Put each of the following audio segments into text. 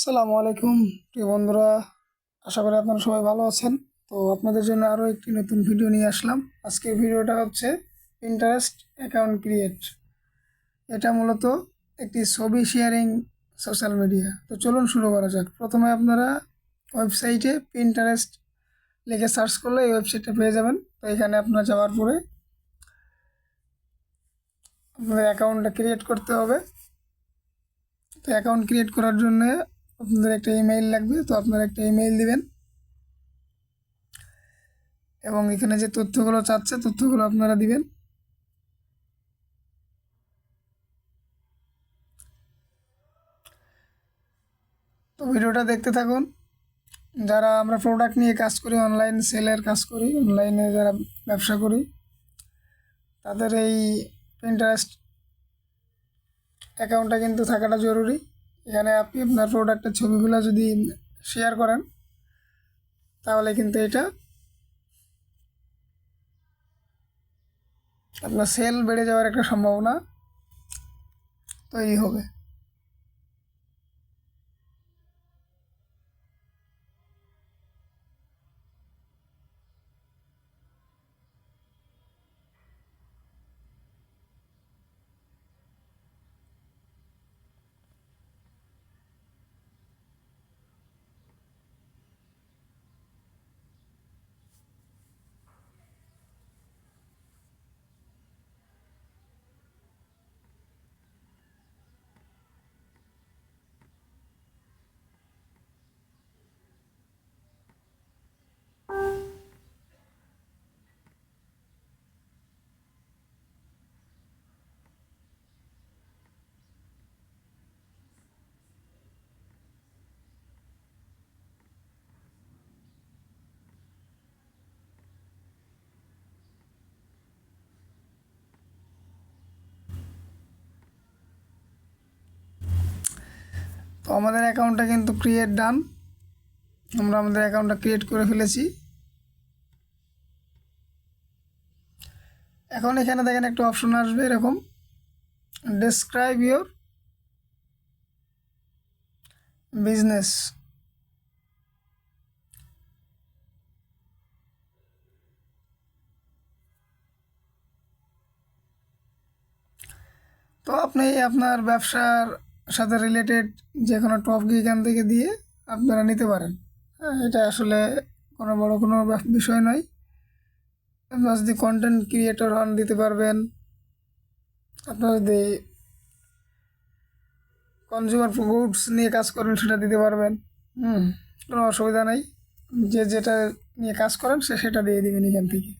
আসসালামু আলাইকুম প্রিয় বন্ধুরা, আশা করি আপনারা সবাই ভালো আছেন। তো আপনাদের জন্য আরও একটি নতুন ভিডিও নিয়ে আসলাম। আজকের ভিডিওটা হচ্ছে পিন্টারেস্ট অ্যাকাউন্ট ক্রিয়েট। এটা মূলত একটি ছবি শেয়ারিং সোশ্যাল মিডিয়া। তো চলুন শুরু করা যাক। প্রথমে আপনারা ওয়েবসাইটে পিন্টারেস্ট লিখে সার্চ করলে এই ওয়েবসাইটটা পেয়ে যাবেন। তো এখানে আপনারা যাওয়ার পরে আপনাদের অ্যাকাউন্টটা ক্রিয়েট করতে হবে। তো অ্যাকাউন্ট ক্রিয়েট করার জন্য আপনাদের একটা ইমেইল লাগবে। তো আপনারা একটা ইমেইল দিবেন এবং এখানে যে তথ্যগুলো চাচ্ছে তথ্যগুলো আপনারা দিবেন। তো ভিডিওটা দেখতে থাকুন। যারা আমরা প্রোডাক্ট নিয়ে কাজ করি, অনলাইন সেলের কাজ করি, অনলাইনে যারা ব্যবসা করি, তাদের এই পিন্টারেস্ট অ্যাকাউন্টটা কিন্তু থাকাটা জরুরি। এখানে আপনি আপনার প্রোডাক্টের ছবিগুলো যদি শেয়ার করেন তাহলে কিন্তু এটা আপনার সেল বেড়ে যাওয়ার একটা সম্ভাবনা তৈরি হবে। তো আমাদের অ্যাকাউন্টটা কিন্তু ক্রিয়েট ডান। আমরা আমাদের অ্যাকাউন্টটা ক্রিয়েট করে ফেলেছি। এখন এখানে দেখেন একটা অপশন আসবে এরকম, ডেসক্রাইব ইউর বিজনেস। তো আপনি আপনার ব্যবসার সাথে রিলেটেড যে কোনো টপিক এখান থেকে দিয়ে আপনারা নিতে পারেন। হ্যাঁ, এটা আসলে কোনো বড় কোনো বিষয় নয়। আপনারা যদি কন্টেন্ট ক্রিয়েটর হন দিতে পারবেন। আপনারা যদি কনজিউমার গুডস নিয়ে কাজ করেন সেটা দিতে পারবেন। কোনো অসুবিধা নেই। যে যেটা নিয়ে কাজ করেন সেটা দিয়ে দিবেন এখান থেকে।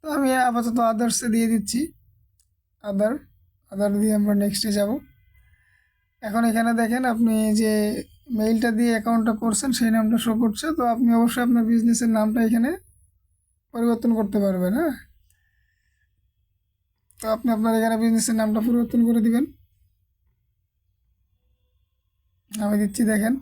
তো আমি আপাতত আদার্সে দিয়ে দিচ্ছি। আদার আদার দিয়ে আমরা নেক্সটে যাব। এখন এখানে দেখেন আপনি যে মেইলটা দিয়ে অ্যাকাউন্টটা করছেন সেই নামটা শো করছে। তো আপনি অবশ্যই আপনার বিজনেসের নামটা এখানে পরিবর্তন করতে পারবেন। হ্যাঁ, তো আপনি আপনার এখানে বিজনেসের নামটা পরিবর্তন করে দিবেন। আমি দিচ্ছি, দেখেন।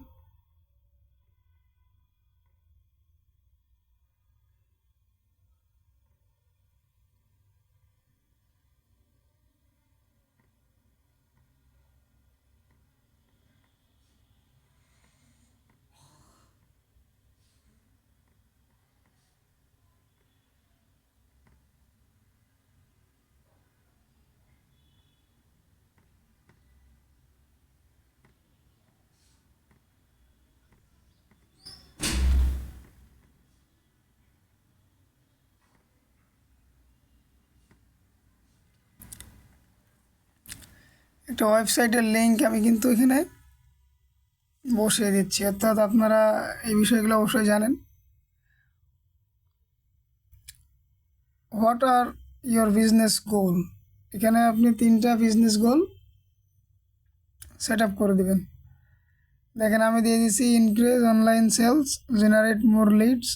একটা ওয়েবসাইটের লিঙ্ক আমি কিন্তু এখানে বসিয়ে দিচ্ছি। অর্থাৎ আপনারা এই বিষয়গুলো অবশ্যই জানেন। হোয়াট আর ইয়োর বিজনেস গোল, এখানে আপনি 3টা বিজনেস গোল সেট আপ করে দেবেন। দেখেন আমি দিয়ে দিচ্ছি increase online sales, generate more leads,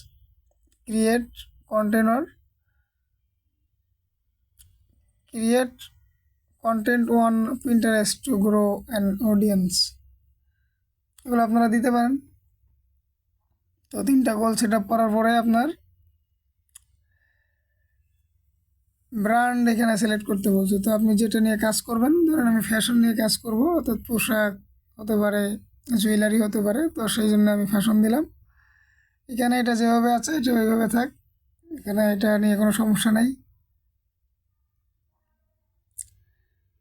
create content create content on Pinterest to grow an audience. এগুলো আপনারা দিতে পারেন। তো 3টা গোল সেট আপ করার পরে আপনার ব্র্যান্ড এখানে সিলেক্ট করতে বলছে। তো আপনি যেটা নিয়ে কাজ করবেন, ধরেন আমি ফ্যাশন নিয়ে কাজ করব, অর্থাৎ পোশাক হতে পারে, জুয়েলারি হতে পারে, তো সেই জন্য আমি ফ্যাশন দিলাম। এখানে এটা যেভাবে আছে এটা ওইভাবে থাক, এখানে এটা নিয়ে কোনো সমস্যা নাই।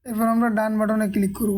এরপর আমরা ডান বাটনে ক্লিক করব।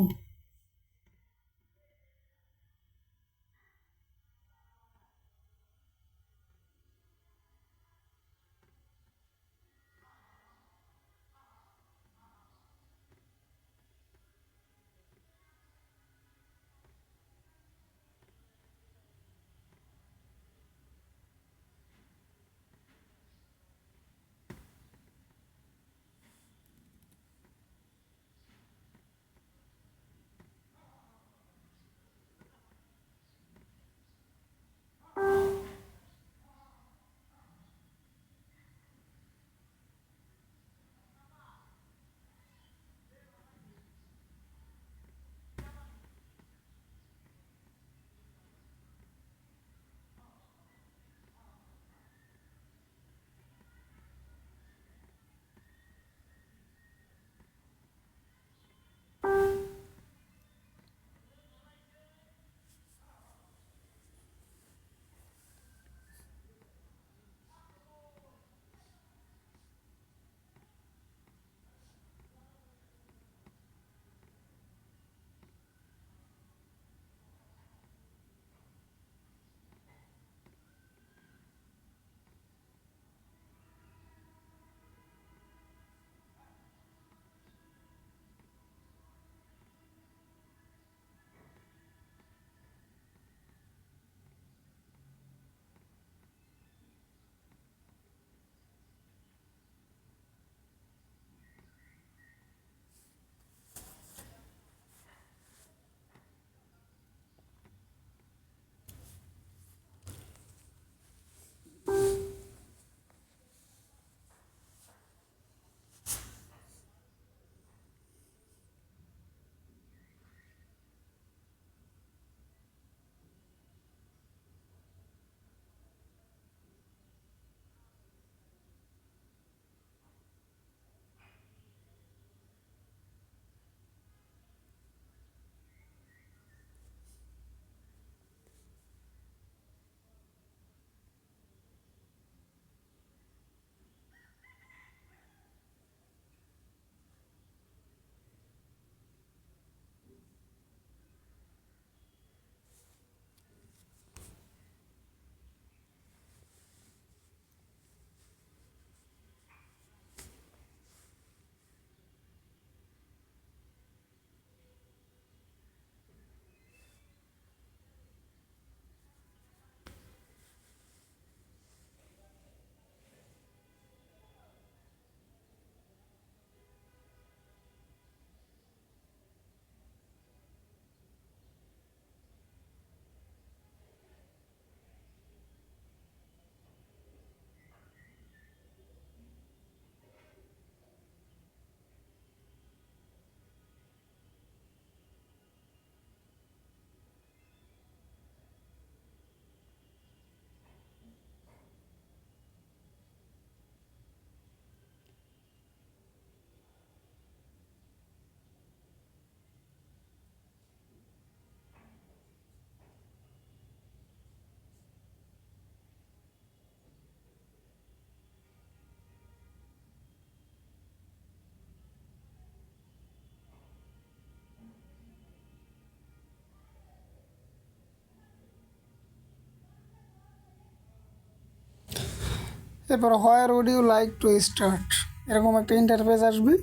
এরপর where would you like to start, এরকম একটা ইন্টারফেস আসবে।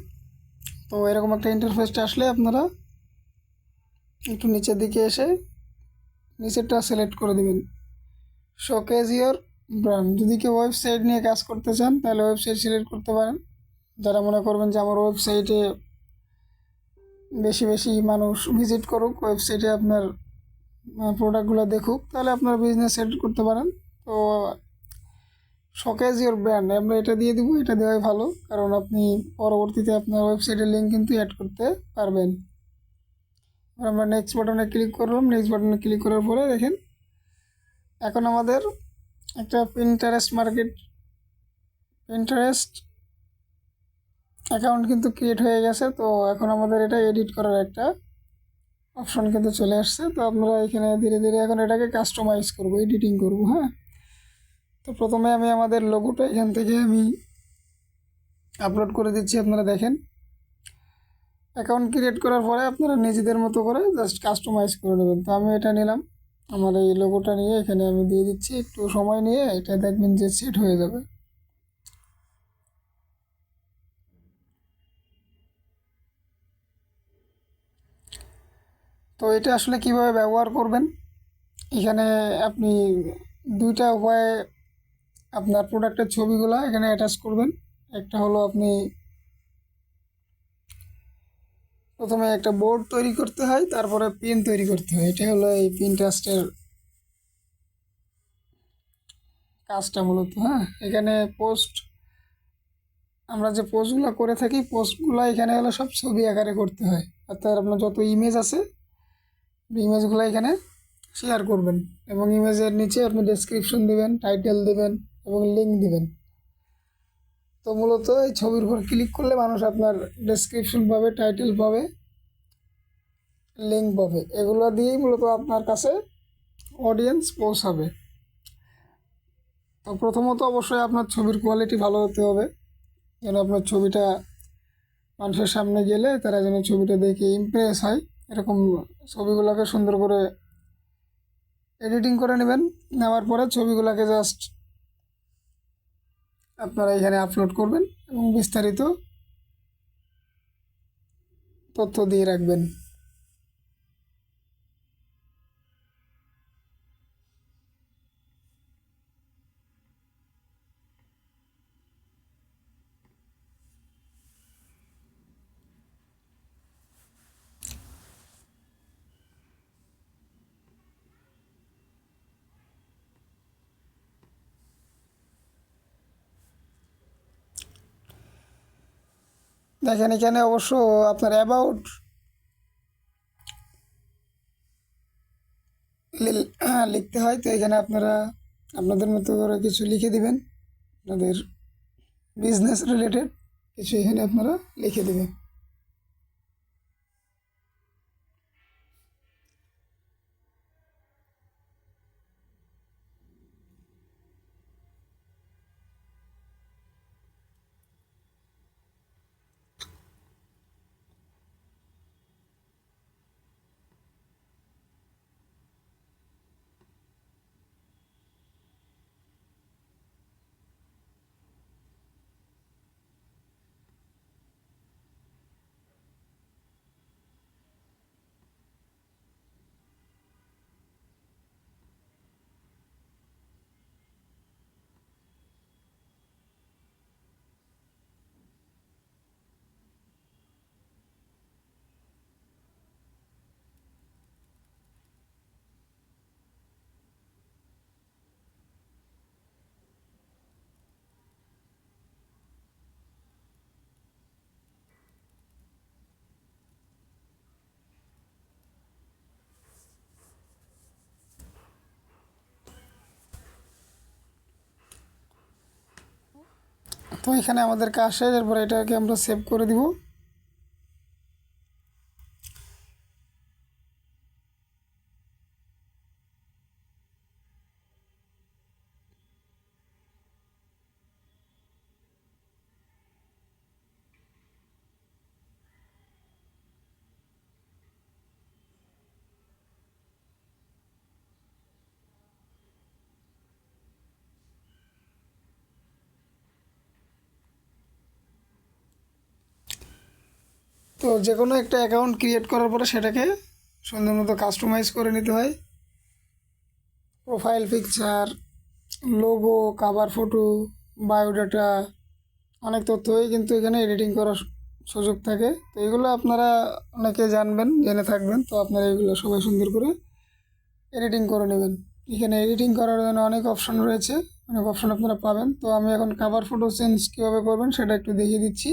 তো এরকম একটা ইন্টারফেসটা আসলে আপনারা একটু নিচের দিকে এসে নিচেরটা সিলেক্ট করে দেবেন, শোকেজ ইয়োর ব্র্যান্ড। যদি কেউ ওয়েবসাইট নিয়ে কাজ করতে চান তাহলে ওয়েবসাইট সিলেক্ট করতে পারেন। যারা মনে করবেন যে আমার ওয়েবসাইটে বেশি বেশি মানুষ ভিজিট করুক, ওয়েবসাইটে আপনার প্রোডাক্টগুলো দেখুক, তাহলে আপনার বিজনেস সেট করতে পারেন। তো শোকেজ ইয়োর ব্র্যান্ড আমরা এটা দিয়ে দিব, এটা দেওয়াই ভালো, কারণ আপনি পরবর্তীতে আপনার ওয়েবসাইটের লিঙ্ক কিন্তু অ্যাড করতে পারবেন। আমরা নেক্সট বাটনে ক্লিক করলাম। নেক্সট বাটনে ক্লিক করার পরে দেখেন এখন আমাদের একটা পিন্টারেস্ট অ্যাকাউন্ট কিন্তু ক্রিয়েট হয়ে গেছে। তো এখন আমাদের এটা এডিট করার একটা অপশন কিন্তু চলে আসছে। তো আমরা এখানে ধীরে ধীরে এখন এটাকে কাস্টমাইজ করব, এডিটিং করব। হ্যাঁ, তো প্রথমে আমি আমাদের লোগোটা এখান থেকে আমি আপলোড করে দিচ্ছি। আপনারা দেখেন, অ্যাকাউন্ট ক্রিয়েট করার পরে আপনারা নিজেদের মতো করে জাস্ট কাস্টমাইজ করে নেবেন। তো আমি এটা নিলাম, আমার এই লোগোটা নিয়ে এখানে আমি দিয়ে দিচ্ছি। একটু সময় নিয়ে এটা দেখবেন যে সেট হয়ে যাবে। তো এটা আসলে কিভাবে ব্যবহার করবেন, এখানে আপনি দুইটা উপায়ে আপনার প্রোডাক্টের ছবিগুলো এখানে অ্যাটাচ করবেন। একটা হলো আপনি প্রথমে একটা বোর্ড তৈরি করতে হয়, তারপরে পিন তৈরি করতে হয়। এটা হলো এই পিনটাস্টের কাজটা মূলত। হ্যাঁ, এখানে পোস্ট, আমরা যে পোস্টগুলো করে থাকি, পোস্টগুলো এখানে হলো সব ছবি আকারে করতে হয়। অর্থাৎ আপনার যত ইমেজ আছে, ইমেজগুলো এখানে শেয়ার করবেন এবং ইমেজের নিচে আপনি ডেসক্রিপশন দিবেন, টাইটেল দিবেন এবং লিঙ্ক দিবেন। তো মূলত এই ছবির উপর ক্লিক করলে মানুষ আপনার ডেসক্রিপশন পাবে, টাইটেল পাবে, লিঙ্ক পাবে। এগুলো দিয়েই মূলত আপনার কাছে অডিয়েন্স পৌঁছাবে। তো প্রথমত অবশ্যই আপনার ছবির কোয়ালিটি ভালো হতে হবে, যেন আপনার ছবিটা মানুষের সামনে গেলে তারা যেন ছবিটা দেখে ইমপ্রেস হয়। এরকম ছবিগুলোকে সুন্দর করে এডিটিং করে নেবেন। নেওয়ার পরে ছবিগুলোকে জাস্ট আপনারা এখানে আপলোড করবেন এবং বিস্তারিত তথ্য দিয়ে রাখবেন। দেখেন এখানে অবশ্য আপনার অ্যাবাউট লিখতে হয়। তো এখানে আপনারা আপনাদের মতো করে কিছু লিখে দিবেন, আপনাদের বিজনেস রিলেটেড কিছু এখানে আপনারা লিখে দেবেন। তো এখানে আমাদের কাজ শেষ, এরপরে এটাকে আমরা সেভ করে দিব। তো যে কোনো একটা অ্যাকাউন্ট ক্রিয়েট করার পরে সেটাকে সুন্দর মতো কাস্টমাইজ করে নিতে হয়। Profile picture, logo, cover photo, biodata, অনেক তথ্যই কিন্তু এখানে এডিটিং করার সুযোগ থাকে। তো এগুলো আপনারা অনেকে জানবেন, জেনে থাকবেন। তো আপনারা এগুলো সবাই সুন্দর করে এডিটিং করে নেবেন। এখানে এডিটিং করার জন্য অনেক অপশন রয়েছে, অনেক অপশন আপনারা পাবেন। তো আমি এখন কাভার ফটো চেঞ্জ কীভাবে করবেন সেটা একটু দেখিয়ে দিচ্ছি।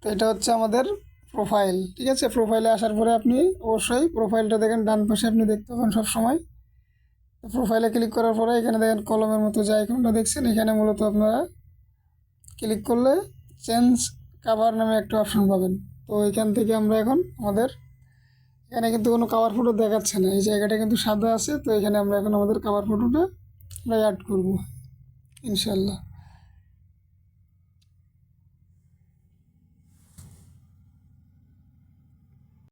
তো এটা হচ্ছে আমাদের প্রোফাইল, ঠিক আছে। প্রোফাইলে আসার পরে আপনি অবশ্যই প্রোফাইলটা দেখেন, ডান পাশে আপনি দেখতে পাবেন সবসময়। তো প্রোফাইলে ক্লিক করার পরে এখানে দেখেন কলমের মতো যে আইকনটা দেখছেন, এখানে মূলত আপনারা ক্লিক করলে চেঞ্জ কাভার নামে একটা অপশন পাবেন। তো এখান থেকে আমরা এখন আমাদের এখানে কিন্তু কোনো কাভার ফটো দেখাচ্ছে না, এই জায়গাটা কিন্তু সাদা আছে। তো এখানে আমরা এখন আমাদের কাভার ফটোটা আমরা অ্যাড করব ইনশাল্লাহ।